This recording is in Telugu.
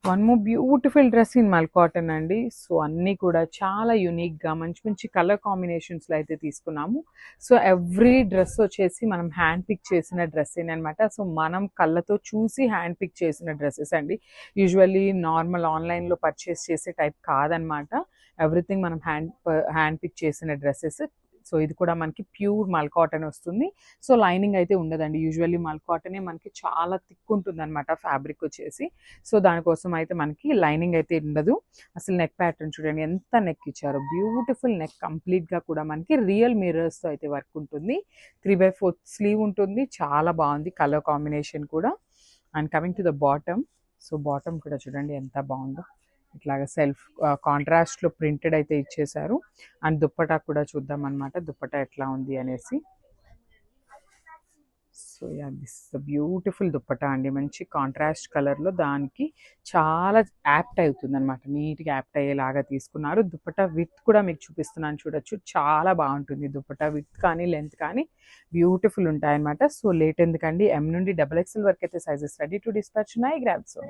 One more beautiful dress in మల్ కాటన్ అండి. సో అన్నీ కూడా చాలా యూనిక్గా మంచి మంచి కలర్ కాంబినేషన్స్లో అయితే తీసుకున్నాము. సో ఎవ్రీ డ్రెస్ వచ్చేసి మనం హ్యాండ్ పిక్ చేసిన డ్రెస్ అనమాట. సో మనం కళ్ళతో చూసి హ్యాండ్ పిక్ చేసిన డ్రెస్సెస్ అండి. యూజువల్లీ నార్మల్ ఆన్లైన్లో పర్చేస్ చేసే టైప్ కాదనమాట. ఎవ్రీథింగ్ మనం హ్యాండ్ పిక్ చేసిన డ్రెస్సెస్. సో ఇది కూడా మనకి ప్యూర్ మల్ కాటన్ వస్తుంది. సో లైనింగ్ అయితే ఉండదండి. యూజువల్లీ మల్ కాటనే మనకి చాలా థిక్ ఉంటుంది అనమాట ఫ్యాబ్రిక్ వచ్చేసి. సో దానికోసం అయితే మనకి లైనింగ్ అయితే ఉండదు. అసలు నెక్ ప్యాటర్న్ చూడండి ఎంత నెక్ ఇచ్చారో, బ్యూటిఫుల్ నెక్. కంప్లీట్గా కూడా మనకి రియల్ మిర్రర్స్తో అయితే వర్క్ ఉంటుంది. 3/4 స్లీవ్ ఉంటుంది. చాలా బాగుంది కలర్ కాంబినేషన్ కూడా. And coming to the bottom. So bottom కూడా చూడండి ఎంత బాగుందో. ఇట్లాగా సెల్ఫ్ కాంట్రాస్ట్లో ప్రింటెడ్ అయితే ఇచ్చేసారు. అండ్ దుప్పటా కూడా చూద్దాం అనమాట, దుప్పటా ఎట్లా ఉంది అనేసి. So yeah, this the beautiful dupatta అండి. మంచి కాంట్రాస్ట్ కలర్లో దానికి చాలా యాప్ట్ అవుతుంది అనమాట. నీట్గా యాప్ట్ అయ్యేలాగా తీసుకున్నారు. దుప్పటా విత్ కూడా మీకు చూపిస్తున్నాను చూడొచ్చు. చాలా బాగుంటుంది దుప్పటా విత్ కానీ లెంత్ కానీ బ్యూటిఫుల్ ఉంటాయన్నమాట. సో లేట్ ఎందుకండి, M నుండి XXL వరకు అయితే సైజెస్ రెడీ టు డిస్పాచ్ ఉన్నాయి. Grab so